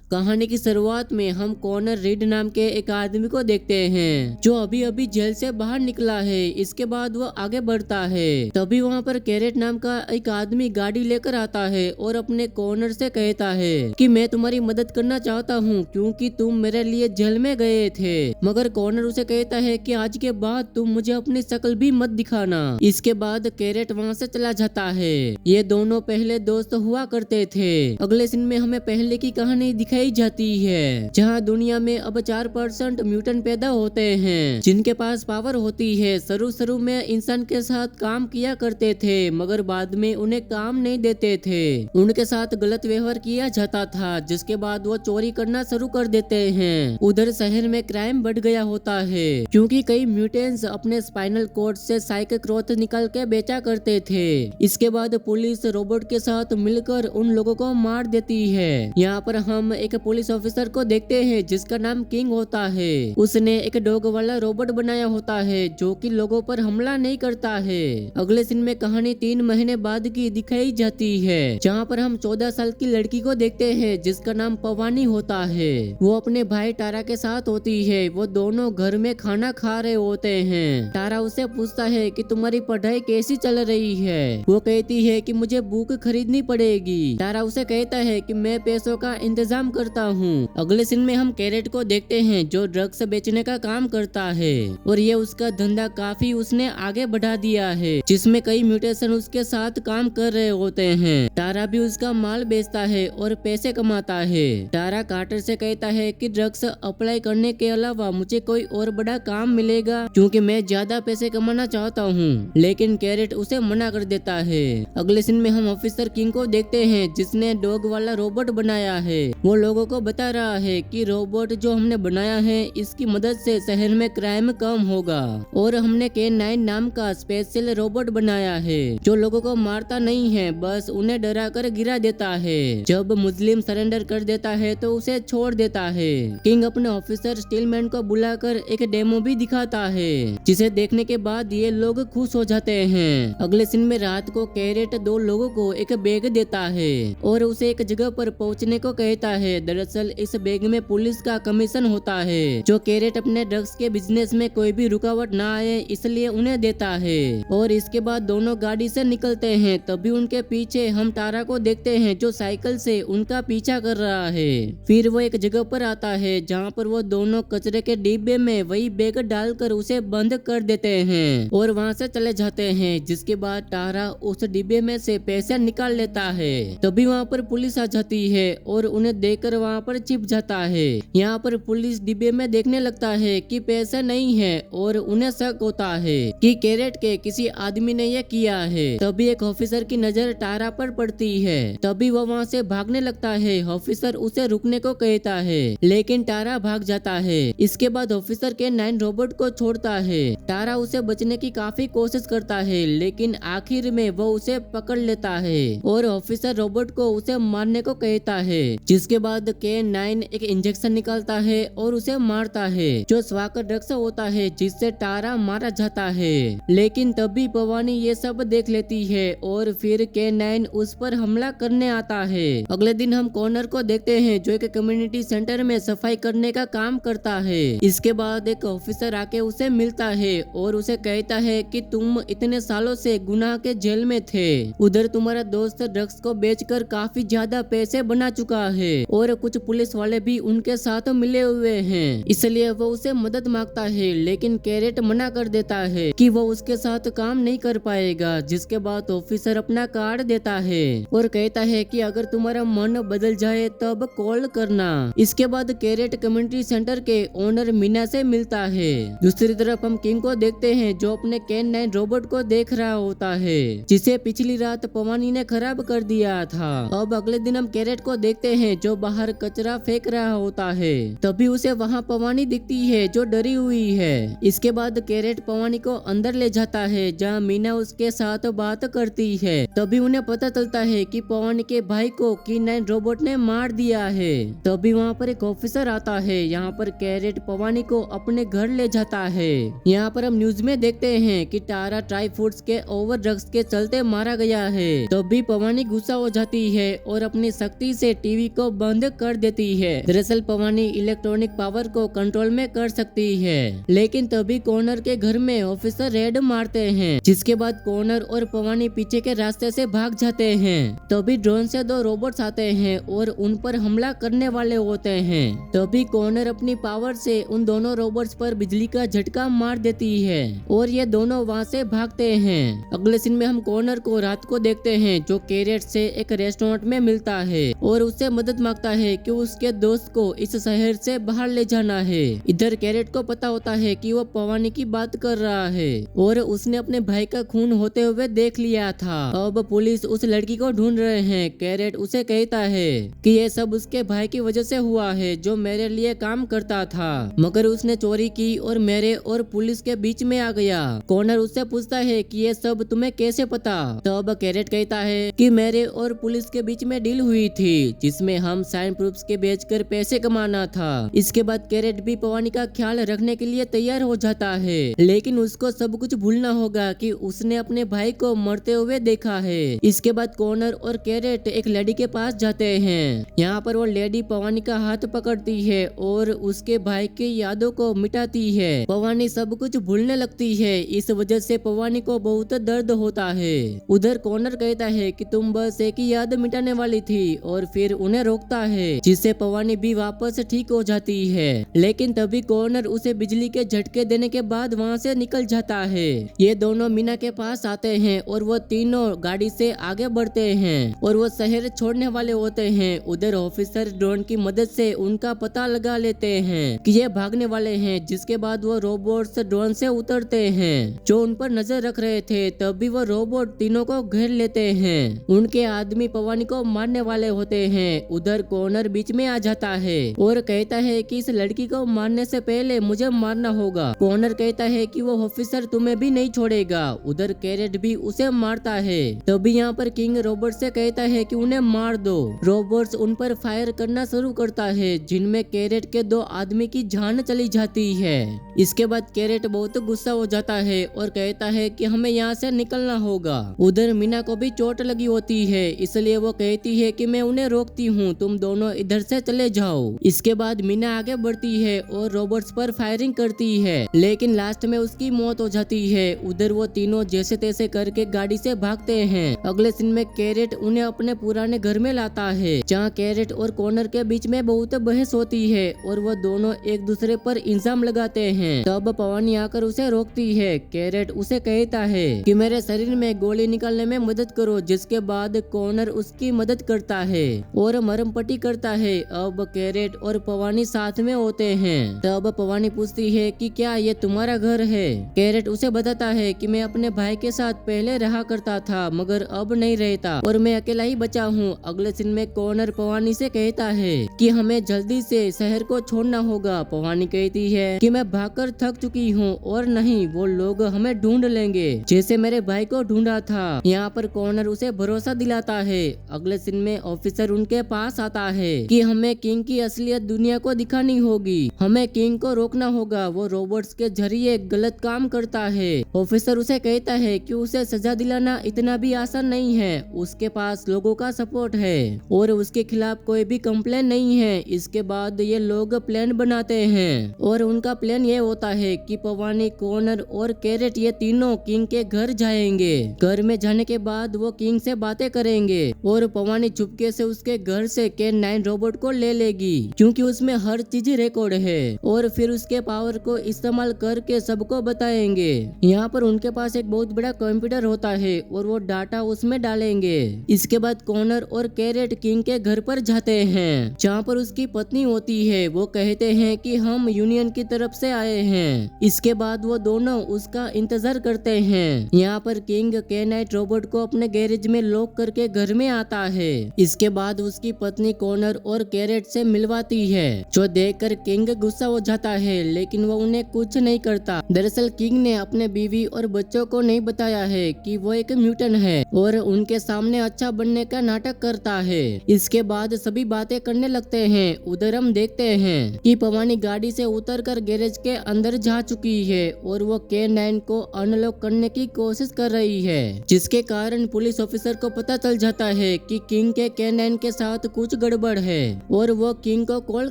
कहानी की शुरुआत में हम कॉनर रीड नाम के एक आदमी को देखते हैं जो अभी अभी जेल से बाहर निकला है। इसके बाद वो आगे बढ़ता है, तभी वहाँ पर कैरेट नाम का एक आदमी गाड़ी लेकर आता है और अपने कॉनर से कहता है कि मैं तुम्हारी मदद करना चाहता हूँ क्योंकि तुम मेरे लिए जेल में गए थे। मगर कॉनर उसे कहता है कि आज के बाद तुम मुझे अपनी शक्ल भी मत दिखाना। इसके बाद कैरेट वहाँ से चला जाता है। ये दोनों पहले दोस्त हुआ करते थे। अगले सीन में हमें पहले की कहानी दिखाई जाती है जहाँ दुनिया में अब 4% म्यूटेंट पैदा होते हैं जिनके पास पावर होती है। शुरू में इंसान के साथ काम किया करते थे मगर बाद में उन्हें काम नहीं देते थे, उनके साथ गलत व्यवहार किया जाता था जिसके बाद वो चोरी करना शुरू कर देते हैं। उधर शहर में क्राइम बढ़ गया होता है क्योंकि कई म्यूटेंट्स अपने स्पाइनल कॉर्ड से साइकिक ग्रोथ निकाल के बेचा करते थे। इसके बाद पुलिस रोबोट के साथ मिलकर उन लोगों को मार देती है। यहाँ पर हम एक पुलिस ऑफिसर को देखते हैं जिसका नाम किंग होता है। उसने एक डॉग वाला रोबोट बनाया होता है जो कि लोगों पर हमला नहीं करता है। अगले सीन में कहानी 3 महीने बाद की दिखाई जाती है जहाँ पर हम 14 साल की लड़की को देखते हैं जिसका नाम पवानी होता है। वो अपने भाई टारा के साथ होती है। वो दोनों घर में खाना खा रहे होते हैं। टारा उसे पूछता है कि तुम्हारी पढ़ाई कैसी चल रही है। वो कहती है कि मुझे बुक खरीदनी पड़ेगी। टारा उसे कहता है कि मैं पैसों का इंतजाम करता हूँ। अगले सीन में हम कैरेट को देखते हैं जो ड्रग्स बेचने का काम करता है और ये उसका धंधा काफी उसने आगे बढ़ा दिया है जिसमें कई म्यूटेशन उसके साथ काम कर रहे होते हैं। टारा भी उसका माल बेचता है और पैसे कमाता है। टारा कार्टर से कहता है कि ड्रग्स अप्लाई करने के अलावा मुझे कोई और बड़ा काम मिलेगा क्योंकि मैं ज्यादा पैसे कमाना चाहता हूँ, लेकिन कैरेट उसे मना कर देता है। अगले सीन में हम ऑफिसर किंग को देखते हैं जिसने डॉग वाला रोबोट बनाया है। वो लोगों को बता रहा है कि रोबोट जो हमने बनाया है इसकी मदद से शहर में क्राइम कम होगा और हमने K9 नाम का स्पेशल रोबोट बनाया है जो लोगों को मारता नहीं है, बस उन्हें डरा कर गिरा देता है। जब मुस्लिम सरेंडर कर देता है तो उसे छोड़ देता है। किंग अपने ऑफिसर स्टीलमैन को बुलाकर एक डेमो भी दिखाता है जिसे देखने के बाद ये लोग खुश हो जाते हैं। अगले सीन में रात को कैरेट 2 लोगों को एक बैग देता है और उसे एक जगह पर पहुंचने को कहता है। दरअसल इस बैग में पुलिस का कमीशन होता है जो कैरेट अपने ड्रग्स के बिजनेस में कोई भी रुकावट ना आए इसलिए उन्हें देता है। और इसके बाद दोनों गाड़ी से निकलते हैं। तभी उनके पीछे हम टारा को देखते हैं जो साइकिल से उनका पीछा कर रहा है। फिर वो एक जगह पर आता है जहाँ पर वो दोनों कचरे के डिब्बे में वही बैग डालकर उसे बंद कर देते हैं और वहाँ से चले जाते हैं। जिसके बाद टारा उस डिब्बे में से पैसे निकाल लेता है। तभी वहाँ पर पुलिस आ जाती है और उन्हें देखकर वहाँ पर छिप जाता है। यहाँ पर पुलिस डिब्बे में देखने लगता है कि पैसे नहीं है और उन्हें शक होता है कि कैरेट के किसी आदमी ने यह किया है। तभी एक ऑफिसर की नजर टारा पर पड़ती है। तभी वो वहाँ से भागने लगता है। ऑफिसर उसे रुकने को कहता है लेकिन टारा भाग जाता है। इसके बाद ऑफिसर K9 रोबोट को छोड़ता है। टारा उसे बचने की काफी कोशिश करता है लेकिन आखिर में वो उसे पकड़ लेता है और ऑफिसर रोबोट को उसे मारने को कहता है। जिसके बाद K9 एक इंजेक्शन निकालता है और उसे मारता है जो स्वाकर ड्रग्स होता है जिससे टारा मारा जाता है। लेकिन तभी पवानी ये सब देख लेती है और फिर K9 उस पर हमला करने आता है। अगले दिन हम कॉर्नर को देखते हैं जो एक कम्युनिटी सेंटर में सफाई करने का काम करता है। इसके बाद एक ऑफिसर आके उसे मिलता है और उसे कहता है कि तुम इतने सालों से गुनाह के जेल में थे, उधर तुम्हारा दोस्त ड्रग्स को बेचकर काफी ज्यादा पैसे बना चुका है और कुछ पुलिस वाले भी उनके साथ मिले हुए हैं, इसलिए वो उसे मदद मांगता है। लेकिन कैरेट मना कर देता है कि वो उसके साथ काम नहीं कर पाएगा। जिसके बाद ऑफिसर अपना कार्ड देता है और कहता है कि अगर तुम्हारा मन बदल जाए तब कॉल करना। इसके बाद कैरेट कम्युनिटी सेंटर के ओनर मीना से मिलता है। दूसरी तरफ हम किंग को देखते हैं जो अपने K9 रोबोट को देख रहा होता है जिसे पिछली रात पवानी ने खराब कर दिया था। अब अगले दिन हम कैरेट को देखते हैं जो बाहर कचरा फेंक रहा होता है। तभी उसे वहाँ पवानी दिखती है जो डरी हुई है। इसके बाद कैरेट पवानी को अंदर ले जाता है जहाँ मीना उसके साथ बात करती है। तभी उन्हें पता चलता है कि पवानी के भाई को K9 रोबोट ने मार दिया है। तभी वहाँ पर एक ऑफिसर आता है। यहाँ पर कैरेट पवानी को अपने घर ले जाता है। यहाँ पर हम न्यूज में देखते हैं कि टारा ट्राई फूड्स के ओवर ड्रग्स के चलते मारा गया है। तभी पवानी गुस्सा हो जाती है और अपनी शक्ति से टीवी को बंद बंद कर देती है। दरअसल पवानी इलेक्ट्रॉनिक पावर को कंट्रोल में कर सकती है, लेकिन तभी कॉर्नर के घर में ऑफिसर रेड मारते हैं, जिसके बाद कॉर्नर और पवानी पीछे के रास्ते से भाग जाते हैं। तभी ड्रोन से 2 रोबोट्स आते हैं और उन पर हमला करने वाले होते हैं। तभी कॉर्नर अपनी पावर से उन दोनों रोबोट्स पर बिजली का झटका मार देती है और ये दोनों वहाँ से भागते हैं। अगले सीन में हम कॉर्नर को रात को देखते हैं, जो कैरेट से एक रेस्टोरेंट में मिलता है और उससे मदद मांगता है कि उसके दोस्त को इस शहर से बाहर ले जाना है। इधर कैरेट को पता होता है कि वो पवानी की बात कर रहा है और उसने अपने भाई का खून होते हुए देख लिया था। अब पुलिस उस लड़की को ढूंढ रहे हैं। कैरेट उसे कहता है कि ये सब उसके भाई की वजह से हुआ है, जो मेरे लिए काम करता था, मगर उसने चोरी की और मेरे और पुलिस के बीच में आ गया। कॉर्नर उससे पूछता है कि ये सब तुम्हें कैसे पता? तब कैरेट कहता है कि मेरे और पुलिस के बीच में डील हुई थी, जिसमें हम साइन प्रूफ्स के बेचकर पैसे कमाना था। इसके बाद कैरेट भी पवानी का ख्याल रखने के लिए तैयार हो जाता है, लेकिन उसको सब कुछ भूलना होगा कि उसने अपने भाई को मरते हुए देखा है। इसके बाद कॉर्नर और कैरेट एक लेडी के पास जाते हैं। यहाँ पर वो लेडी पवानी का हाथ पकड़ती है और उसके भाई की यादों को मिटाती है। पवानी सब कुछ भूलने लगती है। इस वजह से पवानी को बहुत दर्द होता है। उधर कॉर्नर कहता है कि तुम बस एक ही याद मिटाने वाली थी और फिर उन्हें रोकता है, जिससे पवानी भी वापस ठीक हो जाती है। लेकिन तभी कॉर्नर उसे बिजली के झटके देने के बाद वहाँ से निकल जाता है। ये दोनों मीना के पास आते हैं और वो तीनों गाड़ी से आगे बढ़ते हैं और वो शहर छोड़ने वाले होते हैं। उधर ऑफिसर ड्रोन की मदद से उनका पता लगा लेते हैं कि ये भागने वाले हैं, जिसके बाद वो रोबोट्स ड्रोन से उतरते हैं, जो उन पर नजर रख रहे थे। तभी वो रोबोट तीनों को घेर लेते हैं। उनके आदमी पवानी को मारने वाले होते हैं। उधर कॉर्नर बीच में आ जाता है और कहता है कि इस लड़की को मारने से पहले मुझे मारना होगा। कॉर्नर कहता है कि वो ऑफिसर तुम्हें भी नहीं छोड़ेगा। उधर कैरेट भी उसे मारता है। तभी यहाँ पर किंग रोबोट से कहता है कि उन्हें मार दो। रोबोट्स उन पर फायर करना शुरू करता है, जिनमें कैरेट के 2 आदमी की जान चली जाती है। इसके बाद कैरेट बहुत गुस्सा हो जाता है और कहता है कि हमें यहाँ से निकलना होगा। उधर मीना को भी चोट लगी होती है, इसलिए वो कहती है कि मैं उन्हें रोकती हूँ, तुम दोनों इधर से चले जाओ। इसके बाद मीना आगे बढ़ती है और रोबोट्स पर फायरिंग करती है, लेकिन लास्ट में उसकी मौत हो जाती है। उधर वो तीनों जैसे तैसे करके गाड़ी से भागते हैं। अगले दिन में कैरेट उन्हें अपने पुराने घर में लाता है, जहाँ कैरेट और कॉर्नर के बीच में बहुत बहस होती है और वो दोनों एक दूसरे पर इल्जाम लगाते हैं। तब पवानी आकर उसे रोकती है। कैरेट उसे कहता है कि मेरे शरीर में गोली निकालने में मदद करो, जिसके बाद कॉर्नर उसकी मदद करता है और मरहम पट्टी करता है। अब कैरेट और पवानी साथ में होते हैं। तब पवानी पूछती है कि क्या ये तुम्हारा घर है? कैरेट उसे बताता है कि मैं अपने भाई के साथ पहले रहा करता था, मगर अब नहीं रहता और मैं अकेला ही बचा हूँ। अगले दिन में कॉर्नर पवानी से कहता है कि हमें जल्दी से शहर को छोड़ना होगा। पवानी कहती है कि मैं भागकर थक चुकी हूँ और नहीं, वो लोग हमें ढूंढ लेंगे जैसे मेरे भाई को ढूंढा था। यहाँ पर कॉर्नर उसे भरोसा दिलाता है। अगले दिन में ऑफिसर उनके पास आता है कि हमें किंग की असलियत दुनिया को दिखानी होगी, हमें किंग को रोकना होगा, वो रोबोट्स के जरिए गलत काम करता है। ऑफिसर उसे कहता है कि उसे सजा दिलाना इतना भी आसान नहीं है, उसके पास लोगों का सपोर्ट है और उसके खिलाफ कोई भी कंप्लेन नहीं है। इसके बाद ये लोग प्लान बनाते हैं और उनका प्लान ये होता है कि पवानी, कॉर्नर और कैरेट ये तीनों किंग के घर जाएंगे। घर में जाने के बाद वो किंग से बातें करेंगे और पवानी चुपके से उसके घर से K9 रोबोट को ले लेगी, क्योंकि उसमें हर चीज रिकॉर्ड है, और फिर उसके पावर को इस्तेमाल करके सबको बताएंगे। यहाँ पर उनके पास एक बहुत बड़ा कंप्यूटर होता है और वो डाटा उसमें डालेंगे। इसके बाद कॉर्नर और कैरेट किंग के घर पर जाते हैं, जहाँ पर उसकी पत्नी होती है। वो कहते हैं कि हम यूनियन की तरफ से आए हैं। इसके बाद वो दोनों उसका इंतजार करते हैं। यहाँ पर किंग K9 रोबोट को अपने गैरेज में लॉक करके घर में आता है। इसके बाद उसकी पत्नी कॉर्नर और कैरेट से मिलवाती है, जो देखकर किंग गुस्सा हो जाता है, लेकिन वो उन्हें कुछ नहीं करता। दरअसल किंग ने अपने बीवी और बच्चों को नहीं बताया है कि वो एक म्यूटेंट है और उनके सामने अच्छा बनने का नाटक करता है। इसके बाद सभी बातें करने लगते हैं। उधर हम देखते हैं कि पवानी गाड़ी से उतरकर गैरेज के अंदर जा चुकी है और वो K9 को अनलॉक करने की कोशिश कर रही है, जिसके कारण पुलिस ऑफिसर को पता चल जाता है कि किंग के K9 के साथ कुछ गड़बड़ है और वो किंग को कॉल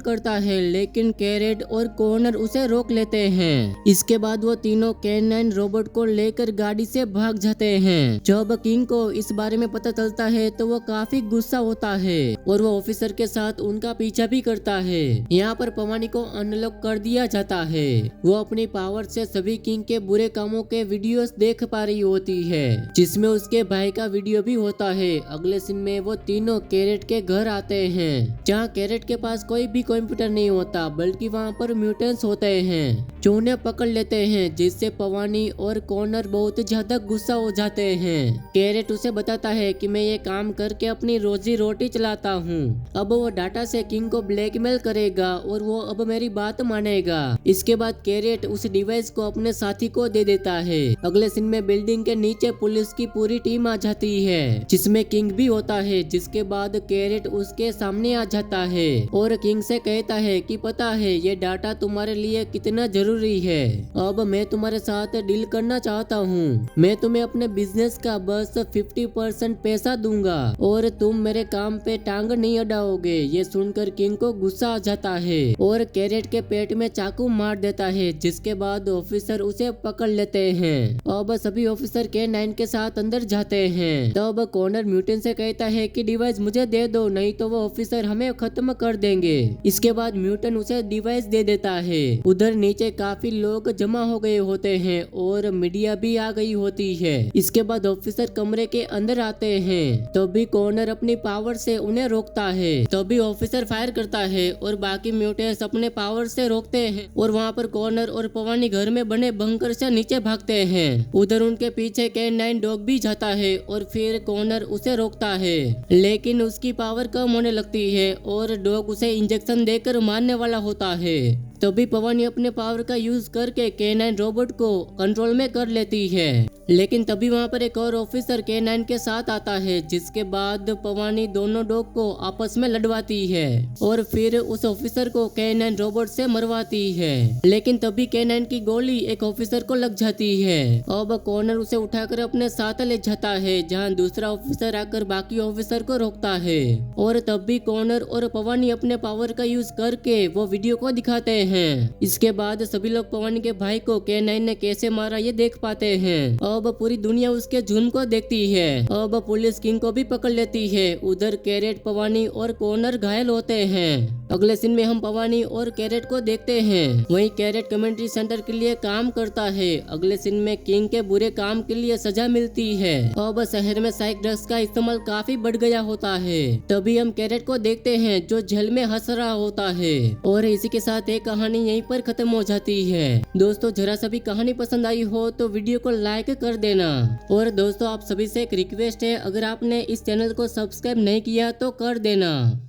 करता है, लेकिन कैरेट और कॉर्नर उसे रोक लेते हैं। इसके बाद वो तीनों कैन9 रोबोट को लेकर गाड़ी से भाग जाते हैं। जब किंग को इस बारे में पता चलता है तो वो काफी गुस्सा होता है और वो ऑफिसर के साथ उनका पीछा भी करता है। यहाँ पर पवानी को अनलॉक कर दिया जाता है। वो अपनी पावर से सभी किंग के बुरे कामों के वीडियोस देख पा रही होती है, जिसमें उसके भाई का वीडियो भी होता है। अगले सीन में वो तीनों कैरेट के घर आते हैं, जहाँ कैरेट के पास कोई भी कंप्यूटर नहीं होता, बल्कि वहाँ पर म्यूटेंट्स होते हैं जो उन्हें पकड़ लेते हैं, जिससे पवानी और कॉर्नर बहुत ज्यादा गुस्सा हो जाते हैं। कैरेट उसे बताता है कि मैं ये काम करके अपनी रोजी रोटी चलाता हूँ। अब वो डाटा से किंग को ब्लैकमेल करेगा और वो अब मेरी बात मानेगा। इसके बाद कैरेट उस डिवाइस को अपने साथी को दे देता है। अगले सीन में बिल्डिंग के नीचे पुलिस की पूरी टीम आ जाती है, जिसमें किंग भी होता है। जिसके बाद कैरेट उसके सामने आ जाता है और किंग से कहता है कि पता है ये डाटा तुम्हारे लिए कितना जरूरी है। अब मैं तुम्हारे साथ डील करना चाहता हूँ। मैं तुम्हें अपने बिजनेस का बस 50% पैसा दूंगा और तुम मेरे काम पे टांग नहीं अड़ाओगे। ये सुनकर किंग को गुस्सा आ जाता है और कैरेट के पेट में चाकू मार देता है, जिसके बाद ऑफिसर उसे पकड़ लेते हैं। अब सभी ऑफिसर कैन9 के साथ अंदर जाते हैं। तब कॉर्नर म्यूटेंट से कहता है कि डिवाइस मुझे दे दो, नहीं तो वो ऑफिसर हमें खत्म कर देंगे। इसके बाद म्यूटेंट उसे डिवाइस दे देता है। उधर नीचे काफी लोग जमा हो गए होते हैं और मीडिया भी आ गई होती है। इसके बाद ऑफिसर कमरे के अंदर आते हैं, तभी कॉर्नर अपनी पावर से उन्हें रोकता है। तभी ऑफिसर फायर करता है और बाकी म्यूटेंट्स अपने पावर से रोकते हैं और वहाँ पर कॉर्नर और पवानी घर में बने बंकर से नीचे भागते हैं। उधर उनके पीछे कैन9 डॉग भी जाता है और फिर कॉर्नर उसे रोकता है, लेकिन उसकी पावर कम होने लगती है और डॉग उसे इंजेक्शन देकर मारने वाला होता है। तभी पवानी अपने पावर का यूज करके कैन9 रोबोट को कंट्रोल में कर लेती है, लेकिन तभी वहाँ पर एक और ऑफिसर कैन9 के साथ आता है। जिसके बाद पवानी दोनों डॉग को आपस में लड़वाती है और फिर उस ऑफिसर को कैन9 रोबोट से मरवाती है, लेकिन तभी कैन9 की गोली एक ऑफिसर को लग जाती है। अब कॉर्नर उसे उठाकर अपने साथ ले जाता है, जहाँ दूसरा ऑफिसर आकर बाकी ऑफिसर को रोकता है और तब भी कॉर्नर और पवानी अपने पावर का यूज करके वो वीडियो को दिखाते हैं। इसके बाद सभी लोग पवानी के भाई को कैन9 ने कैसे मारा ये देख पाते हैं। अब पूरी दुनिया उसके जुल्म को देखती है। अब पुलिस किंग को भी पकड़ लेती है। उधर कैरेट, पवानी और कॉर्नर घायल होते हैं। अगले सीन में हम पवानी और कैरेट को देखते हैं। वहीं कैरेट कमेंट्री सेंटर के लिए काम करता है। अगले सीन में किंग के बुरे काम के लिए सजा मिलती है। अब शहर में साइक ड्रग्स का इस्तेमाल काफी बढ़ गया होता है। तभी हम कैरेट को देखते हैं जो जेल में हंस रहा होता है। और इसी के साथ एक कहानी यहीं पर खत्म हो जाती है। दोस्तों, जरा सभी कहानी पसंद आई हो तो वीडियो को लाइक कर देना। और दोस्तों, आप सभी से एक रिक्वेस्ट है, अगर आपने इस चैनल को सब्सक्राइब नहीं किया तो कर देना।